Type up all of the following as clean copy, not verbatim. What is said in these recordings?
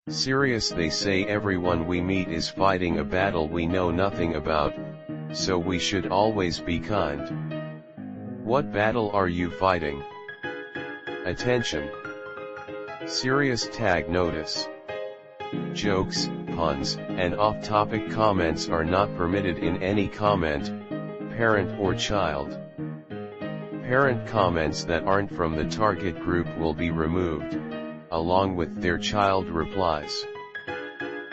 Serious, they say everyone we meet is fighting a battle we know nothing about, so we should always be kind. What battle are you fighting? Attention! Serious tag notice. Jokes, puns, and off-topic comments are not permitted in any comment, parent or child. Parent comments that aren't from the target group will be removed, along with their child replies.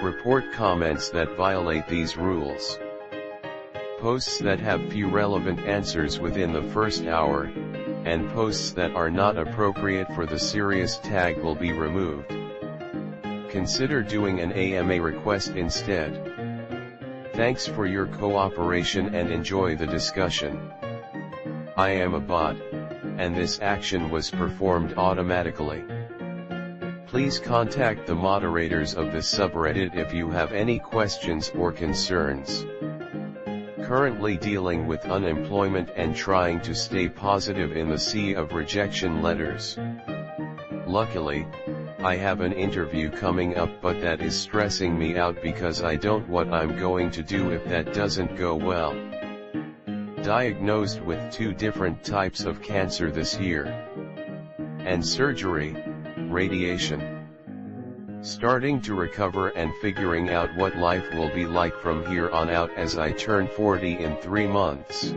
Report comments that violate these rules. Posts that have few relevant answers within the first hour, and posts that are not appropriate for the serious tag will be removed. Consider doing an AMA request instead. Thanks for your cooperation and enjoy the discussion. I am a bot, and this action was performed automatically. Please contact the moderators of this subreddit if you have any questions or concerns. Currently dealing with unemployment and trying to stay positive in the sea of rejection letters. Luckily, I have an interview coming up, but that is stressing me out because I don't know what I'm going to do if that doesn't go well. Diagnosed with 2 different types of cancer this year. And surgery, radiation. Starting to recover and figuring out what life will be like from here on out as I turn 40 in 3 months.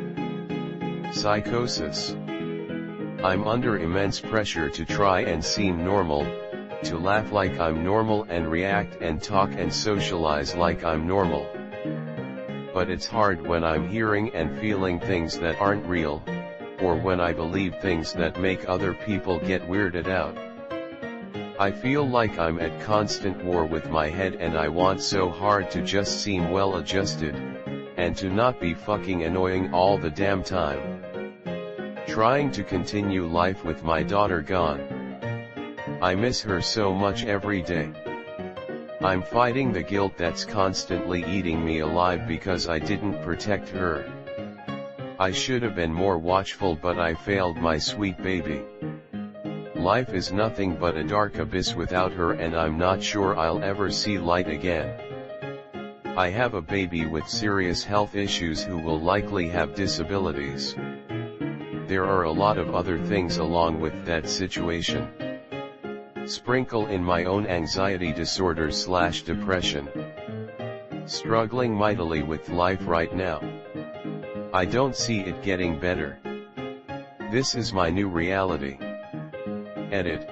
Psychosis. I'm under immense pressure to try and seem normal, to laugh like I'm normal and react and talk and socialize like I'm normal. But it's hard when I'm hearing and feeling things that aren't real, or when I believe things that make other people get weirded out. I feel like I'm at constant war with my head, and I want so hard to just seem well adjusted, and to not be fucking annoying all the damn time. Trying to continue life with my daughter gone. I miss her so much every day. I'm fighting the guilt that's constantly eating me alive because I didn't protect her. I should have been more watchful, but I failed my sweet baby. Life is nothing but a dark abyss without her, and I'm not sure I'll ever see light again. I have a baby with serious health issues who will likely have disabilities. There are a lot of other things along with that situation. Sprinkle in my own anxiety disorder / depression. Struggling mightily with life right now. I don't see it getting better. This is my new reality. Edit.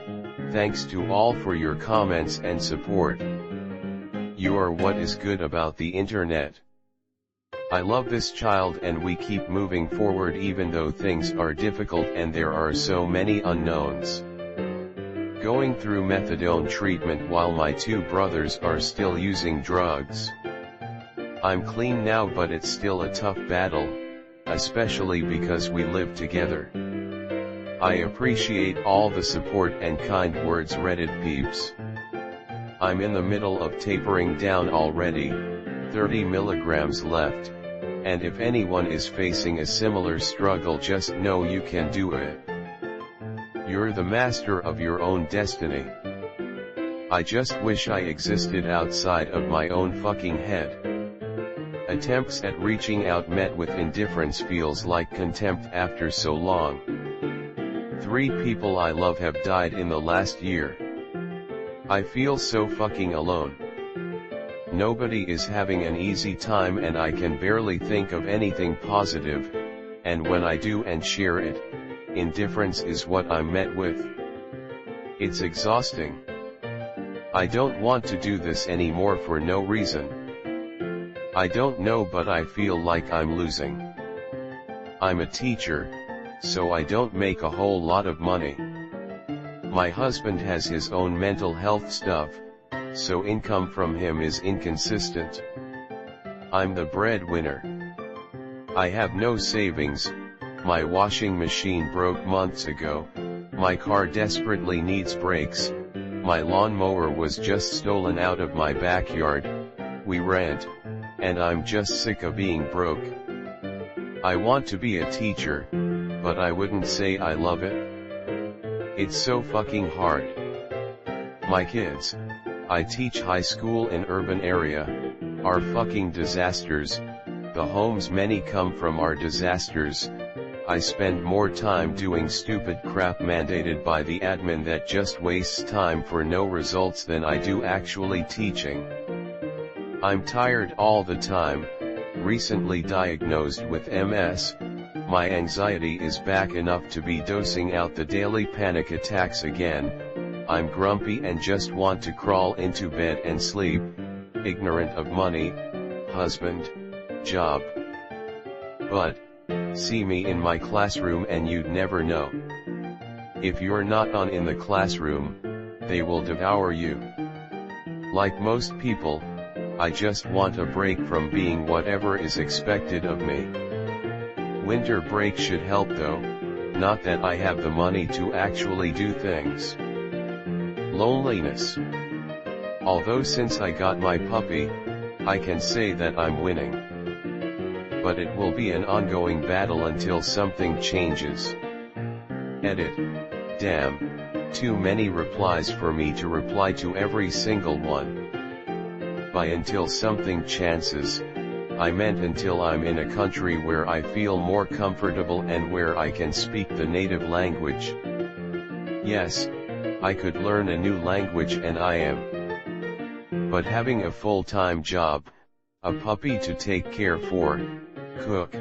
Thanks to all for your comments and support. You are what is good about the internet. I love this child, and we keep moving forward even though things are difficult and there are so many unknowns. Going through methadone treatment while my 2 brothers are still using drugs. I'm clean now, but it's still a tough battle, especially because we live together. I appreciate all the support and kind words, Reddit peeps. I'm in the middle of tapering down already, 30 milligrams left, and if anyone is facing a similar struggle, just know you can do it. You're the master of your own destiny. I just wish I existed outside of my own fucking head. Attempts at reaching out met with indifference feels like contempt after so long. 3 people I love have died in the last year. I feel so fucking alone. Nobody is having an easy time, and I can barely think of anything positive, and when I do and share it, indifference is what I'm met with. It's exhausting. I don't want to do this anymore for no reason. I don't know, but I feel like I'm losing. I'm a teacher, so I don't make a whole lot of money. My husband has his own mental health stuff, so income from him is inconsistent. I'm the breadwinner. I have no savings. My washing machine broke months ago, my car desperately needs brakes, my lawnmower was just stolen out of my backyard, we rent, and I'm just sick of being broke. I want to be a teacher, but I wouldn't say I love it. It's so fucking hard. My kids, I teach high school in urban area, are fucking disasters, the homes many come from are disasters. I spend more time doing stupid crap mandated by the admin that just wastes time for no results than I do actually teaching. I'm tired all the time, recently diagnosed with MS, my anxiety is back enough to be dosing out the daily panic attacks again, I'm grumpy and just want to crawl into bed and sleep, ignorant of money, husband, job. But, see me in my classroom and you'd never know. If you're not on in the classroom, they will devour you. Like most people, I just want a break from being whatever is expected of me. Winter break should help though, not that I have the money to actually do things. Loneliness. Although since I got my puppy, I can say that I'm winning. But it will be an ongoing battle until something changes. Edit. Damn, too many replies for me to reply to every single one. By until something chances, I meant until I'm in a country where I feel more comfortable and where I can speak the native language. Yes, I could learn a new language and I am. But having a full-time job, a puppy to take care for, cook,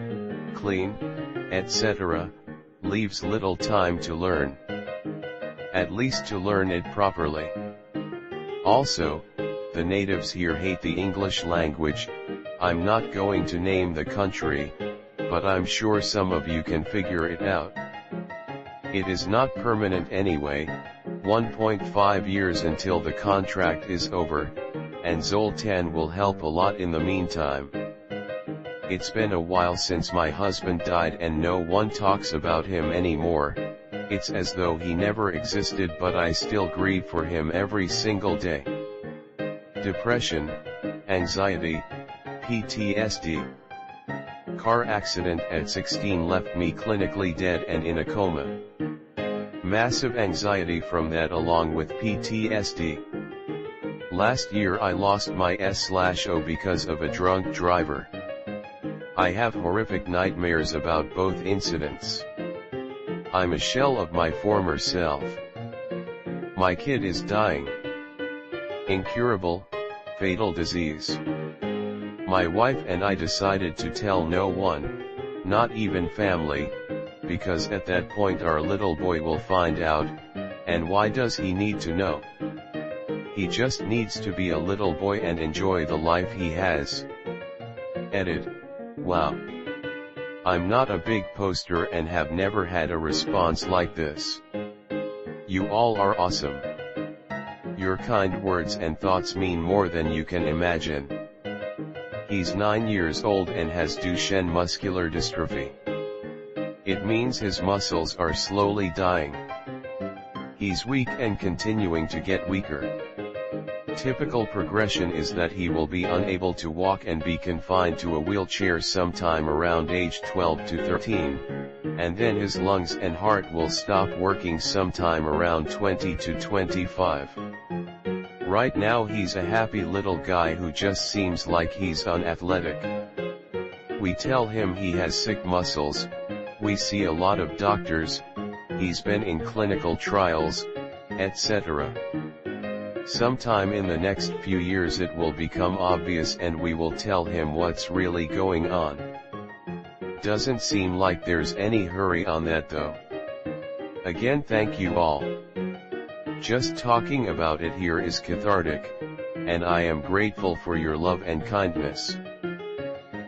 clean, etc., leaves little time to learn. At least to learn it properly. Also, the natives here hate the English language. I'm not going to name the country, but I'm sure some of you can figure it out. It is not permanent anyway, 1.5 years until the contract is over, and Zoltan will help a lot in the meantime. It's been a while since my husband died and no one talks about him anymore, it's as though he never existed, but I still grieve for him every single day. Depression, anxiety, PTSD. Car accident at 16 left me clinically dead and in a coma. Massive anxiety from that along with PTSD. Last year I lost my S/O because of a drunk driver. I have horrific nightmares about both incidents. I'm a shell of my former self. My kid is dying. Incurable, fatal disease. My wife and I decided to tell no one, not even family, because at that point our little boy will find out, and why does he need to know? He just needs to be a little boy and enjoy the life he has. Edit. Wow. I'm not a big poster and have never had a response like this. You all are awesome. Your kind words and thoughts mean more than you can imagine. He's 9 years old and has Duchenne muscular dystrophy. It means his muscles are slowly dying. He's weak and continuing to get weaker. Typical progression is that he will be unable to walk and be confined to a wheelchair sometime around age 12 to 13, and then his lungs and heart will stop working sometime around 20 to 25. Right now he's a happy little guy who just seems like he's unathletic. We tell him he has sick muscles, we see a lot of doctors, he's been in clinical trials, etc. Sometime in the next few years it will become obvious and we will tell him what's really going on. Doesn't seem like there's any hurry on that though. Again, thank you all. Just talking about it here is cathartic, and I am grateful for your love and kindness.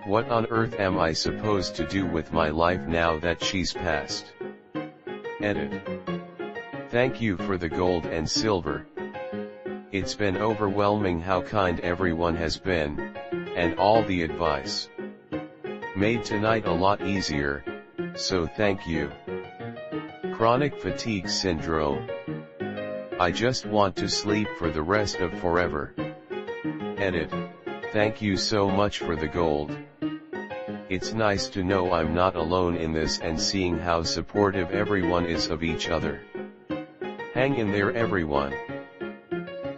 What on earth am I supposed to do with my life now that she's passed? Edit. Thank you for the gold and silver. It's been overwhelming how kind everyone has been, and all the advice. Made tonight a lot easier, so thank you. Chronic fatigue syndrome. I just want to sleep for the rest of forever. Edit. Thank you so much for the gold. It's nice to know I'm not alone in this and seeing how supportive everyone is of each other. Hang in there everyone.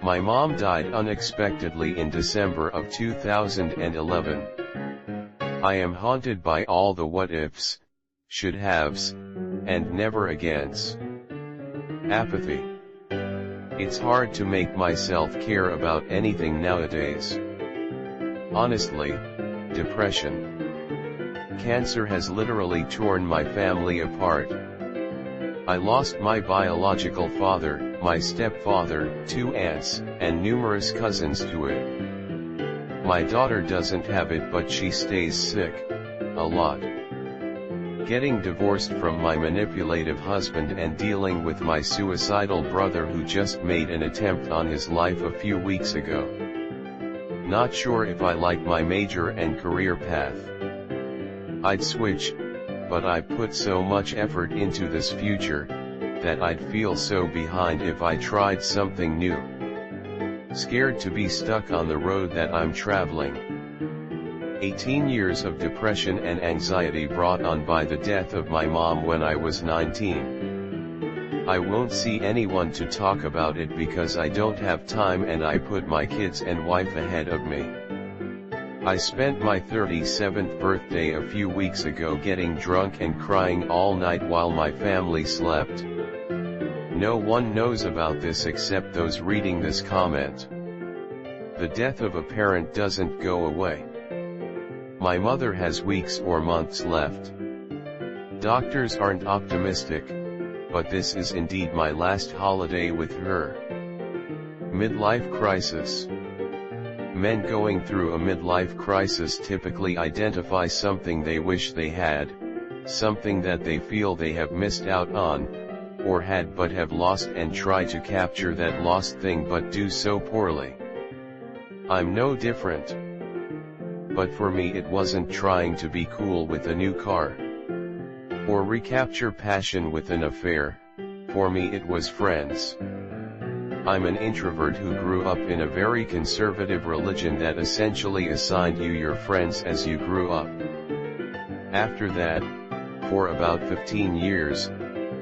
My mom died unexpectedly in December of 2011. I am haunted by all the what-ifs, should-haves, and never-agains. Apathy. It's hard to make myself care about anything nowadays. Honestly, depression. Cancer has literally torn my family apart. I lost my biological father, my stepfather, 2 aunts, and numerous cousins to it. My daughter doesn't have it, but she stays sick, a lot. Getting divorced from my manipulative husband and dealing with my suicidal brother who just made an attempt on his life a few weeks ago. Not sure if I like my major and career path. I'd switch, but I put so much effort into this future, that I'd feel so behind if I tried something new. Scared to be stuck on the road that I'm traveling. 18 years of depression and anxiety brought on by the death of my mom when I was 19. I won't see anyone to talk about it because I don't have time, and I put my kids and wife ahead of me. I spent my 37th birthday a few weeks ago getting drunk and crying all night while my family slept. No one knows about this except those reading this comment. The death of a parent doesn't go away. My mother has weeks or months left. Doctors aren't optimistic, but this is indeed my last holiday with her. Midlife crisis. Men going through a midlife crisis typically identify something they wish they had, something that they feel they have missed out on, or had but have lost, and try to capture that lost thing but do so poorly. I'm no different. But for me it wasn't trying to be cool with a new car, or recapture passion with an affair. For me it was friends. I'm an introvert who grew up in a very conservative religion that essentially assigned you your friends as you grew up. After that, for about 15 years,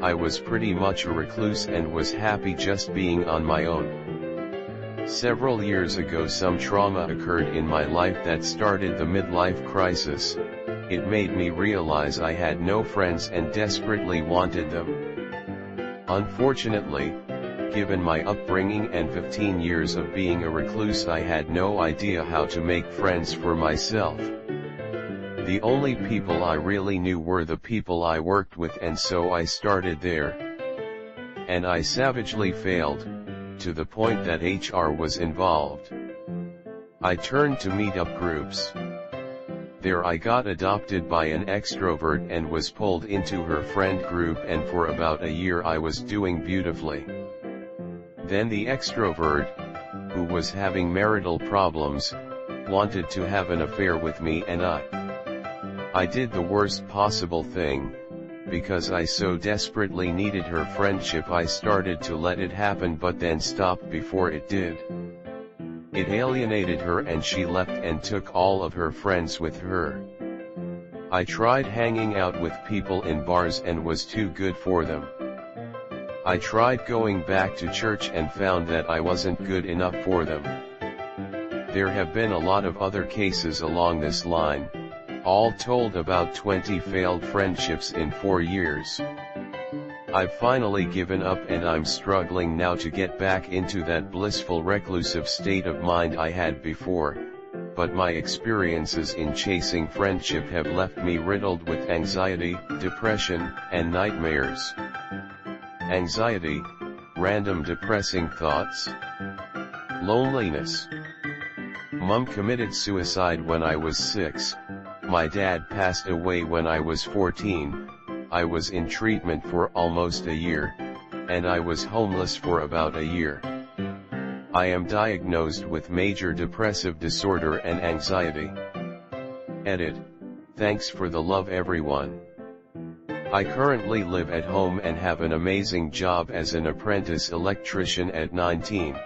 I was pretty much a recluse and was happy just being on my own. Several years ago some trauma occurred in my life that started the midlife crisis. It made me realize I had no friends and desperately wanted them. Unfortunately, given my upbringing and 15 years of being a recluse, I had no idea how to make friends for myself. The only people I really knew were the people I worked with, and so I started there. And I savagely failed, to the point that HR was involved. I turned to meetup groups. There I got adopted by an extrovert and was pulled into her friend group, and for about a year I was doing beautifully. Then the extrovert, who was having marital problems, wanted to have an affair with me, and I did the worst possible thing. Because I so desperately needed her friendship, I started to let it happen, but then stopped before it did. It alienated her and she left and took all of her friends with her. I tried hanging out with people in bars and was too good for them. I tried going back to church and found that I wasn't good enough for them. There have been a lot of other cases along this line. All told about 20 failed friendships in 4 years. I've finally given up and I'm struggling now to get back into that blissful reclusive state of mind I had before, but my experiences in chasing friendship have left me riddled with anxiety, depression, and nightmares. Anxiety, random depressing thoughts. Loneliness. Mom committed suicide when I was 6. My dad passed away when I was 14, I was in treatment for almost a year, and I was homeless for about a year. I am diagnosed with major depressive disorder and anxiety. Edit. Thanks for the love, everyone. I currently live at home and have an amazing job as an apprentice electrician at 19.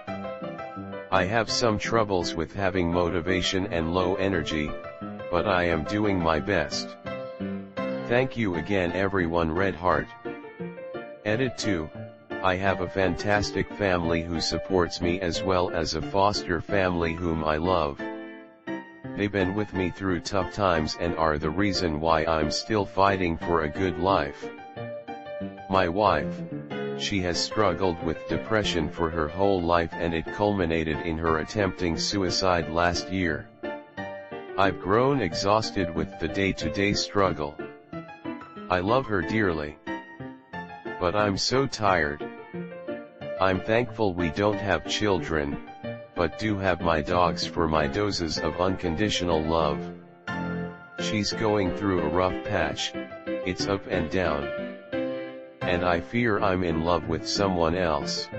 I have some troubles with having motivation and low energy, but I am doing my best. Thank you again everyone. Red Heart. Edit 2. I have a fantastic family who supports me as well as a foster family whom I love. They've been with me through tough times and are the reason why I'm still fighting for a good life. My wife, she has struggled with depression for her whole life and it culminated in her attempting suicide last year. I've grown exhausted with the day-to-day struggle. I love her dearly. But I'm so tired. I'm thankful we don't have children, but do have my dogs for my doses of unconditional love. She's going through a rough patch, it's up and down. And I fear I'm in love with someone else.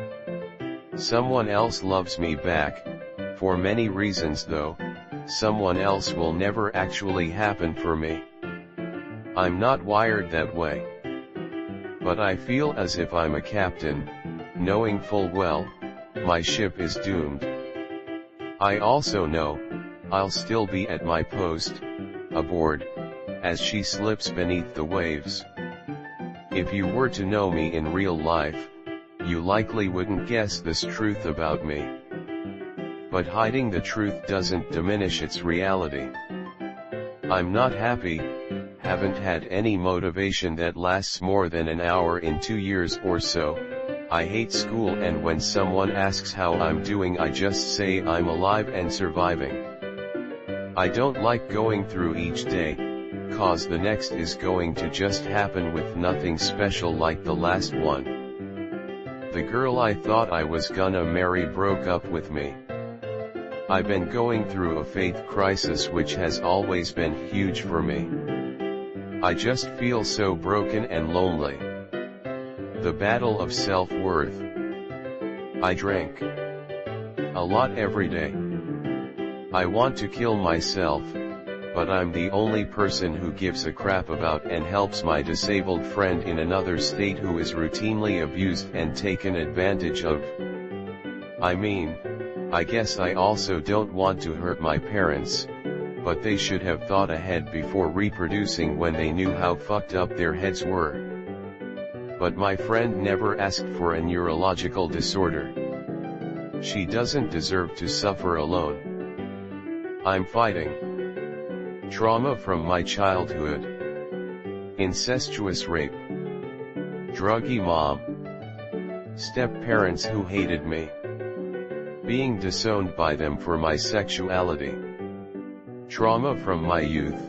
Someone else loves me back, for many reasons though, someone else will never actually happen for me. I'm not wired that way. But I feel as if I'm a captain, knowing full well, my ship is doomed. I also know, I'll still be at my post, aboard, as she slips beneath the waves. If you were to know me in real life, you likely wouldn't guess this truth about me. But hiding the truth doesn't diminish its reality. I'm not happy, haven't had any motivation that lasts more than an hour in 2 years or so. I hate school and when someone asks how I'm doing I just say I'm alive and surviving. I don't like going through each day, cause the next is going to just happen with nothing special like the last one. The girl I thought I was gonna marry broke up with me. I've been going through a faith crisis which has always been huge for me. I just feel so broken and lonely. The battle of self-worth. I drink a lot every day. I want to kill myself, but I'm the only person who gives a crap about and helps my disabled friend in another state who is routinely abused and taken advantage of. I mean, I guess I also don't want to hurt my parents, but they should have thought ahead before reproducing when they knew how fucked up their heads were. But my friend never asked for a neurological disorder. She doesn't deserve to suffer alone. I'm fighting trauma from my childhood. Incestuous rape. Druggy mom. Step-parents who hated me. Being disowned by them for my sexuality. Trauma from my youth.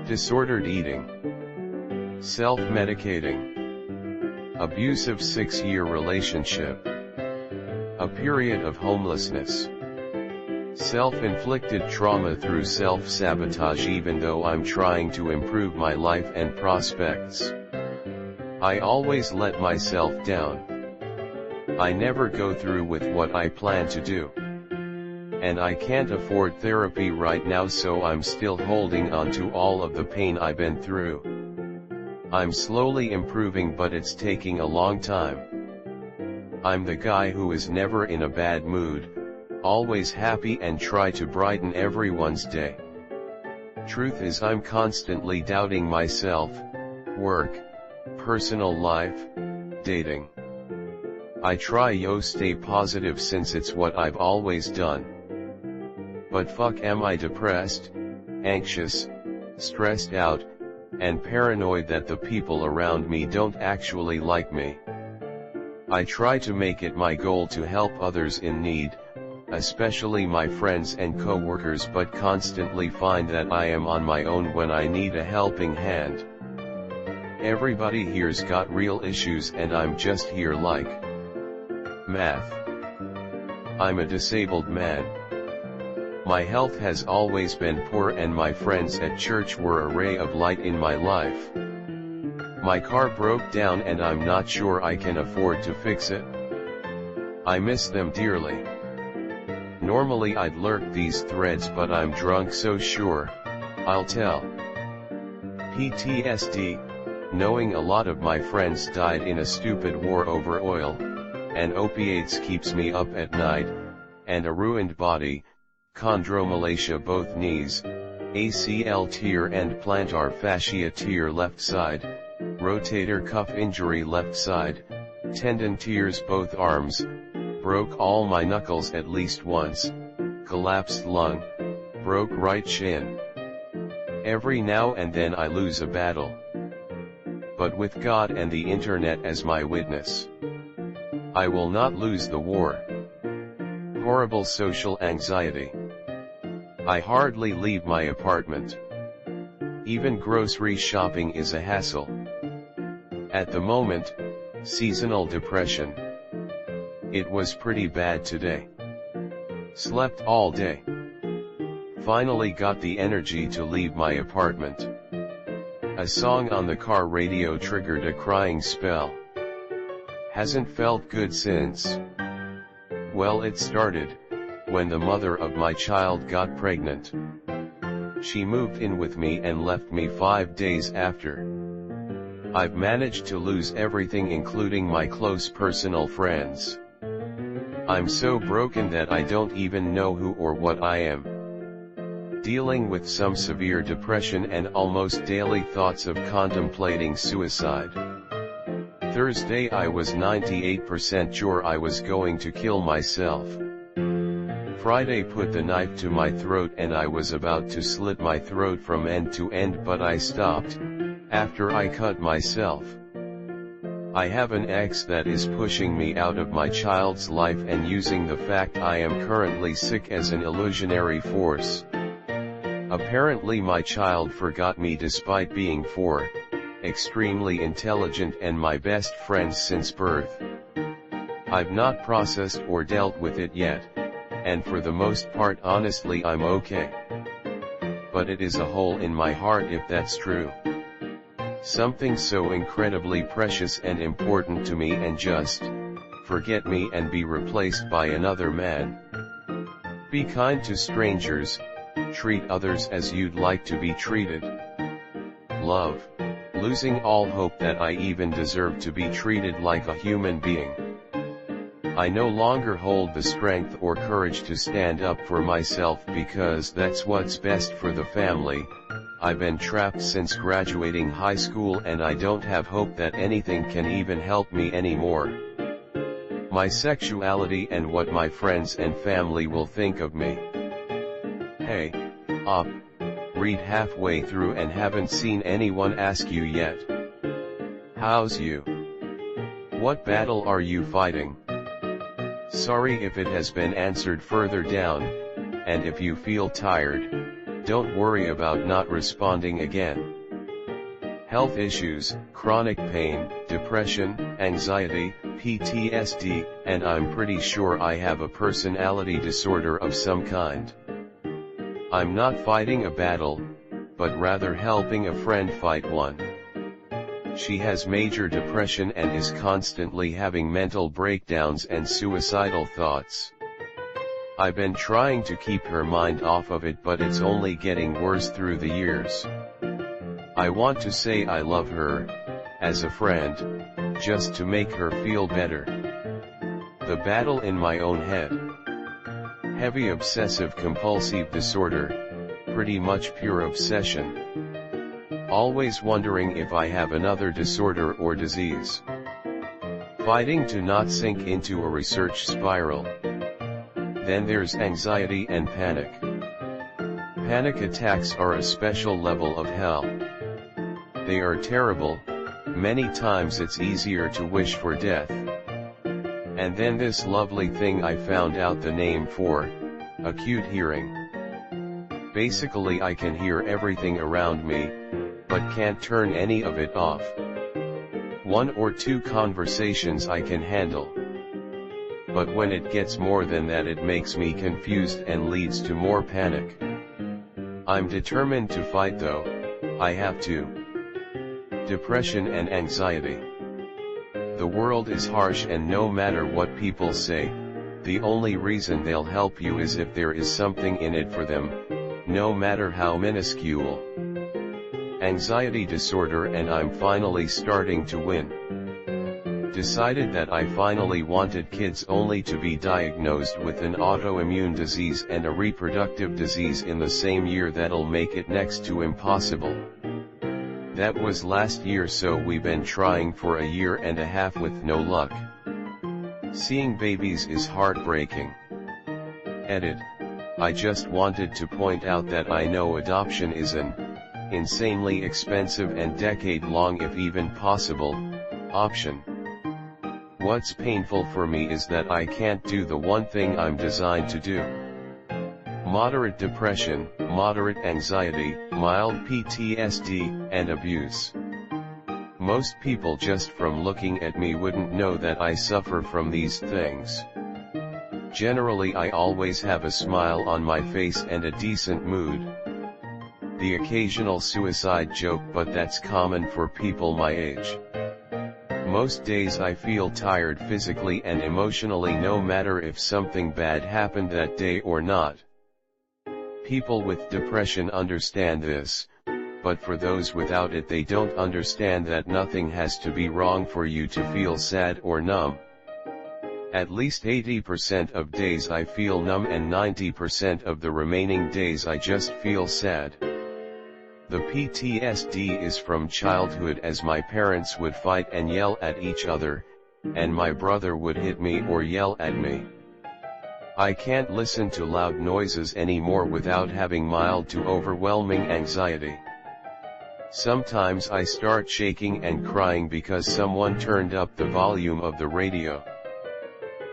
Disordered eating. Self-medicating. Abusive 6-year relationship. A period of homelessness. Self-inflicted trauma through self-sabotage even though I'm trying to improve my life and prospects. I always let myself down. I never go through with what I plan to do. And I can't afford therapy right now so I'm still holding on to all of the pain I've been through. I'm slowly improving but it's taking a long time. I'm the guy who is never in a bad mood, always happy and try to brighten everyone's day. Truth is I'm constantly doubting myself, work, personal life, dating. I try stay positive since it's what I've always done. But fuck am I depressed, anxious, stressed out, and paranoid that the people around me don't actually like me. I try to make it my goal to help others in need, especially my friends and co-workers but constantly find that I am on my own when I need a helping hand. Everybody here's got real issues and I'm just here like math. I'm a disabled man. My health has always been poor and my friends at church were a ray of light in my life. My car broke down and I'm not sure I can afford to fix it. I miss them dearly. Normally I'd lurk these threads but I'm drunk so sure, I'll tell. PTSD, knowing a lot of my friends died in a stupid war over oil, and opiates keeps me up at night, and a ruined body, chondromalacia both knees, ACL tear and plantar fascia tear left side, rotator cuff injury left side, tendon tears both arms, broke all my knuckles at least once, collapsed lung, broke right shin. Every now and then I lose a battle. But with God and the internet as my witness, I will not lose the war. Horrible social anxiety. I hardly leave my apartment. Even grocery shopping is a hassle. At the moment, seasonal depression. It was pretty bad today. Slept all day. Finally got the energy to leave my apartment. A song on the car radio triggered a crying spell. Hasn't felt good since. Well, it started when the mother of my child got pregnant. She moved in with me and left me 5 days after. I've managed to lose everything, including my close personal friends. I'm so broken that I don't even know who or what I am. Dealing with some severe depression and almost daily thoughts of contemplating suicide. Thursday I was 98% sure I was going to kill myself. Friday put the knife to my throat and I was about to slit my throat from end to end, but I stopped after I cut myself. I have an ex that is pushing me out of my child's life and using the fact I am currently sick as an illusionary force. Apparently my child forgot me despite being 4, extremely intelligent and my best friend since birth. I've not processed or dealt with it yet, and for the most part honestly I'm okay. But it is a hole in my heart if that's true. Something so incredibly precious and important to me and just forget me and be replaced by another man. Be kind to strangers, treat others as you'd like to be treated. Love, losing all hope that I even deserve to be treated like a human being. I no longer hold the strength or courage to stand up for myself because that's what's best for the family. I've been trapped since graduating high school and I don't have hope that anything can even help me anymore. My sexuality and what my friends and family will think of me. Hey, op, read halfway through and haven't seen anyone ask you yet. How's you? What battle are you fighting? Sorry if it has been answered further down, and if you feel tired, don't worry about not responding again. Health issues, chronic pain, depression, anxiety, PTSD, and I'm pretty sure I have a personality disorder of some kind. I'm not fighting a battle, but rather helping a friend fight one. She has major depression and is constantly having mental breakdowns and suicidal thoughts. I've been trying to keep her mind off of it, but it's only getting worse through the years. I want to say I love her, as a friend, just to make her feel better. The battle in my own head. Heavy obsessive compulsive disorder, pretty much pure obsession. Always wondering if I have another disorder or disease. Fighting to not sink into a research spiral. Then there's anxiety and panic. Panic attacks are a special level of hell. They are terrible, many times it's easier to wish for death. And then this lovely thing I found out the name for, acute hearing. Basically I can hear everything around me, but can't turn any of it off. 1 or 2 conversations I can handle. But when it gets more than that it makes me confused and leads to more panic. I'm determined to fight though, I have to. Depression and anxiety. The world is harsh and no matter what people say, the only reason they'll help you is if there is something in it for them, no matter how minuscule. Anxiety disorder and I'm finally starting to win. Decided that I finally wanted kids only to be diagnosed with an autoimmune disease and a reproductive disease in the same year. That'll make it next to impossible. That was last year, so we've been trying for a year and a half with no luck. Seeing babies is heartbreaking. Edit. I just wanted to point out that I know adoption is an insanely expensive and decade-long, if even possible, option. What's painful for me is that I can't do the one thing I'm designed to do. Moderate depression, moderate anxiety, mild PTSD, and abuse. Most people just from looking at me wouldn't know that I suffer from these things. Generally, I always have a smile on my face and a decent mood. The occasional suicide joke, but that's common for people my age. Most days I feel tired physically and emotionally, no matter if something bad happened that day or not. People with depression understand this, but for those without it, they don't understand that nothing has to be wrong for you to feel sad or numb. At least 80% of days I feel numb, and 90% of the remaining days I just feel sad. The PTSD is from childhood, as my parents would fight and yell at each other, and my brother would hit me or yell at me. I can't listen to loud noises anymore without having mild to overwhelming anxiety. Sometimes I start shaking and crying because someone turned up the volume of the radio.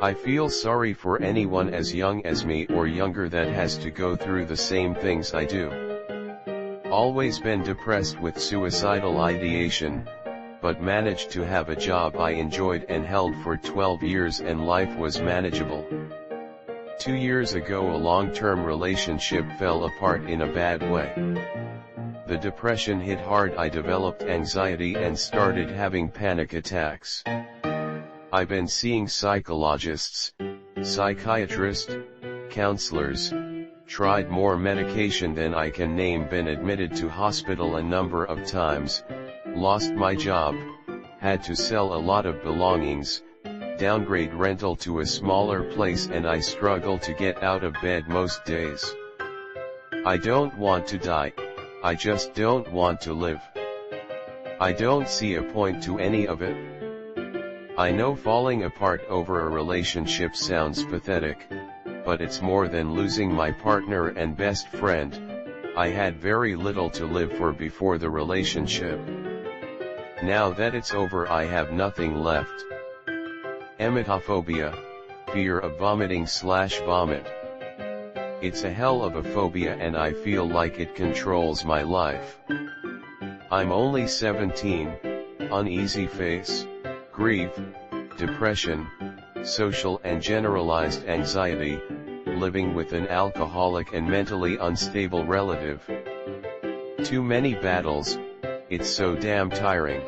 I feel sorry for anyone as young as me or younger that has to go through the same things I do. Always been depressed with suicidal ideation, but managed to have a job I enjoyed and held for 12 years, and life was manageable. 2 years ago, a long-term relationship fell apart in a bad way. The depression hit hard. I developed anxiety and started having panic attacks. I've been seeing psychologists, psychiatrists, counselors, tried more medication than I can name, been admitted to hospital a number of times, lost my job, had to sell a lot of belongings, downgrade rental to a smaller place, and I struggle to get out of bed most days. I don't want to die, I just don't want to live. I don't see a point to any of it. I know falling apart over a relationship sounds pathetic, but it's more than losing my partner and best friend. I had very little to live for before the relationship. Now that it's over, I have nothing left. Emetophobia, fear of vomiting/vomit. It's a hell of a phobia, and I feel like it controls my life. I'm only 17, uneasy face, grief, depression, social and generalized anxiety, living with an alcoholic and mentally unstable relative. Too many battles, it's so damn tiring.